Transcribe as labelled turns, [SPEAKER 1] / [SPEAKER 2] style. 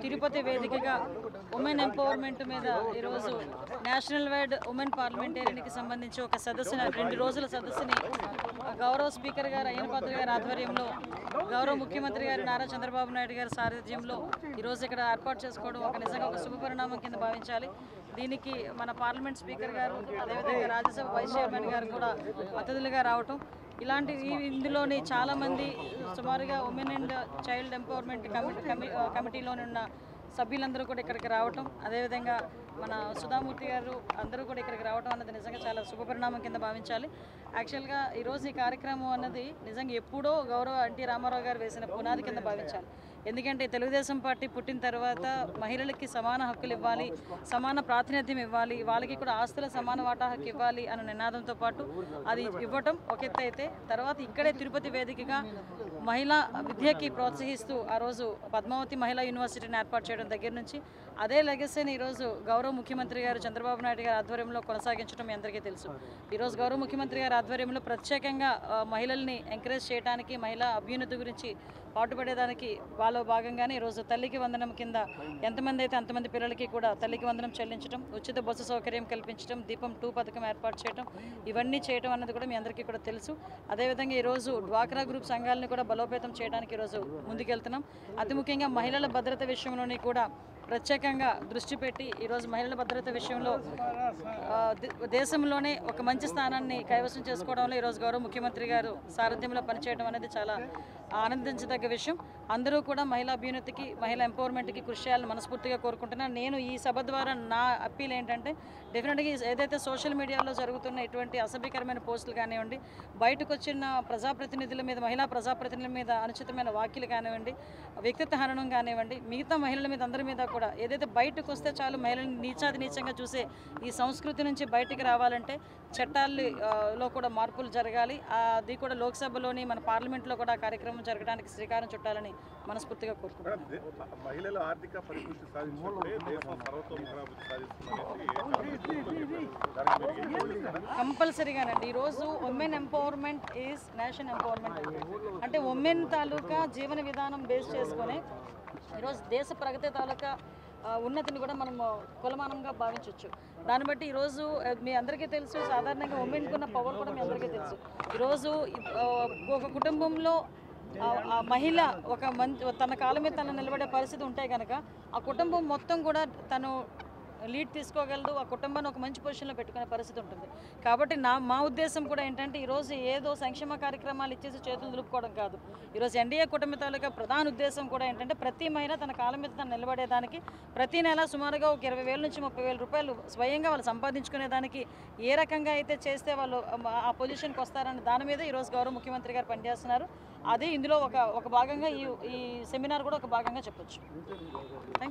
[SPEAKER 1] తిరుపతి వేదికగా women empowerment మీద ఈరోజు నేషనల్ వైడ్ ఉమెన్ పార్లమెంటేరియన్కి సంబంధించి ఒక సదస్సుని 2 రోజుల సదస్సుని గౌరవ స్పీకర్ గారు అయ్యనపాత్ర గారి ఆధ్వర్యంలో గౌరవ ముఖ్యమంత్రి గారు నారా చంద్రబాబు నాయుడు గారి సారథ్యంలో ఈరోజు ఇక్కడ ఏర్పాటు చేసుకోవడం నిజంగా ఒక శుభపరిణామం కింద భావించాలి. దీనికి మన పార్లమెంట్ స్పీకర్ గారు అదేవిధంగా రాజ్యసభ వైస్ చైర్మన్ గారు కూడా అతిథులుగా రావటం, ఇలాంటి ఇందులోని చాలామంది సుమారుగా ఉమెన్ అండ్ చైల్డ్ ఎంపవర్మెంట్ కమిటీలోని ఉన్న సభ్యులందరూ కూడా ఇక్కడికి రావటం, అదేవిధంగా మన సుధామూర్తి గారు అందరూ కూడా ఇక్కడికి రావటం అన్నది నిజంగా చాలా శుభపరిణామం కింద భావించాలి. యాక్చువల్గా ఈరోజు ఈ కార్యక్రమం అన్నది నిజంగా ఎప్పుడో గౌరవ ఎన్టీ రామారావు గారు వేసిన పునాది కింద భావించాలి. ఎందుకంటే తెలుగుదేశం పార్టీ పుట్టిన తర్వాత మహిళలకి సమాన హక్కులు ఇవ్వాలి, సమాన ప్రాతినిధ్యం ఇవ్వాలి, వాళ్ళకి కూడా ఆస్తుల సమాన వాటా హక్కు ఇవ్వాలి అన్న నినాదంతో పాటు అది ఇవ్వటం ఒక ఎత్తు అయితే, తర్వాత ఇక్కడే తిరుపతి వేదికగా మహిళా విద్యకి ప్రోత్సహిస్తూ ఆ రోజు పద్మావతి మహిళా యూనివర్సిటీని ఏర్పాటు చేయడం దగ్గర నుంచి అదే లెగసీని ఈరోజు గౌరవ ముఖ్యమంత్రి గారు చంద్రబాబు నాయుడు గారి ఆధ్వర్యంలో కొనసాగించడం మీ అందరికీ తెలుసు. ఈరోజు గౌరవ ముఖ్యమంత్రి గారి ఆధ్వర్యంలో ప్రత్యేకంగా మహిళల్ని ఎంకరేజ్ చేయడానికి, మహిళా అభ్యున్నతి గురించి పాటుపడేదానికి వాళ్ళలో భాగంగానే ఈరోజు తల్లికి వందనం కింద ఎంతమంది అయితే అంతమంది పిల్లలకి కూడా తల్లికి వందనం చెల్లించడం, ఉచిత బస్సు సౌకర్యం కల్పించడం, దీపం 2 పథకం ఏర్పాటు చేయడం, ఇవన్నీ చేయడం అన్నది కూడా మీ అందరికీ కూడా తెలుసు. అదేవిధంగా ఈరోజు డ్వాక్రా గ్రూప్ సంఘాలను కూడా బలోపేతం చేయడానికి ఈరోజు ముందుకెళ్తున్నాం. అతి ముఖ్యంగా మహిళల భద్రత విషయంలోని కూడా ప్రత్యేకంగా దృష్టి పెట్టి ఈరోజు మహిళల భద్రత విషయంలో దేశంలోనే ఒక మంచి స్థానాన్ని కైవసం చేసుకోవడంలో ఈరోజు గౌరవ ముఖ్యమంత్రి గారు సారథ్యంలో పనిచేయడం అనేది చాలా ఆనందించదగ్గ విషయం. అందరూ కూడా మహిళా అభ్యున్నతికి, మహిళా ఎంపవర్మెంట్కి కృషి చేయాలని మనస్ఫూర్తిగా కోరుకుంటున్నాను. నేను ఈ సభ ద్వారా నా అప్పీల్ ఏంటంటే, డెఫినెట్గా ఏదైతే సోషల్ మీడియాలో జరుగుతున్న ఇటువంటి అసభ్యకరమైన పోస్టులు కానివ్వండి, బయటకు వచ్చిన ప్రజాప్రతినిధుల మీద, మహిళా ప్రజాప్రతినిధుల మీద అనుచితమైన వ్యాఖ్యలు కానివ్వండి, వ్యక్తిత్వ హననం కానివ్వండి, మిగతా మహిళల మీద అందరి మీద కూడా ఏదైతే బయటకు వస్తే చాలు మహిళల్ని నీచంగా చూసే ఈ సంస్కృతి నుంచి బయటికి రావాలంటే చట్టాల్లో కూడా మార్పులు జరగాలి. అది కూడా లోక్సభలోని మన పార్లమెంట్లో కూడా ఆ కార్యక్రమం జరగడానికి శ్రీకారం చుట్టాలని మనస్ఫూర్తిగా కోరుకుంటున్నాను. కంపల్సరీగానండి. ఈరోజు women empowerment is nation empowerment అంటే ఉమెన్ తాలూకా జీవన విధానం బేస్ చేసుకొని ఈరోజు దేశ ప్రగతి తాలూకా ఉన్నతిని కూడా మనం కులమానంగా భావించవచ్చు. దాన్ని బట్టి ఈరోజు మీ అందరికీ తెలుసు, సాధారణంగా ఉమెన్కి ఉన్న పవర్ కూడా మీ అందరికీ తెలుసు. ఈరోజు ఒక కుటుంబంలో మహిళ తన కాళ్ళ మీద తను నిలబడే పరిస్థితి ఉంటే కనుక ఆ కుటుంబం మొత్తం కూడా తను లీడ్ తీసుకోగలదు, ఆ కుటుంబాన్ని ఒక మంచి పొజిషన్లో పెట్టుకునే పరిస్థితి ఉంటుంది. కాబట్టి మా ఉద్దేశం కూడా ఏంటంటే, ఈరోజు ఏదో సంక్షేమ కార్యక్రమాలు ఇచ్చేసి చేతులు దులుపుకోవడం కాదు. ఈరోజు ఎన్డీఏ కుటుంబ తాలూకా ప్రధాన ఉద్దేశం కూడా ఏంటంటే, ప్రతి మహిళ తన కాళ్ళ మీద తను నిలబడేదానికి ప్రతి నెల సుమారుగా ఒక 20,000 నుంచి 30,000 రూపాయలు స్వయంగా వాళ్ళు సంపాదించుకునేదానికి ఏ రకంగా అయితే చేస్తే వాళ్ళు ఆ పొజిషన్కి వస్తారని దాని మీద ఈరోజు గౌరవ ముఖ్యమంత్రి గారు పనిచేస్తున్నారు. అది ఇందులో ఒక భాగంగా ఈ సెమినార్ కూడా ఒక భాగంగా చెప్పొచ్చు. Thank you.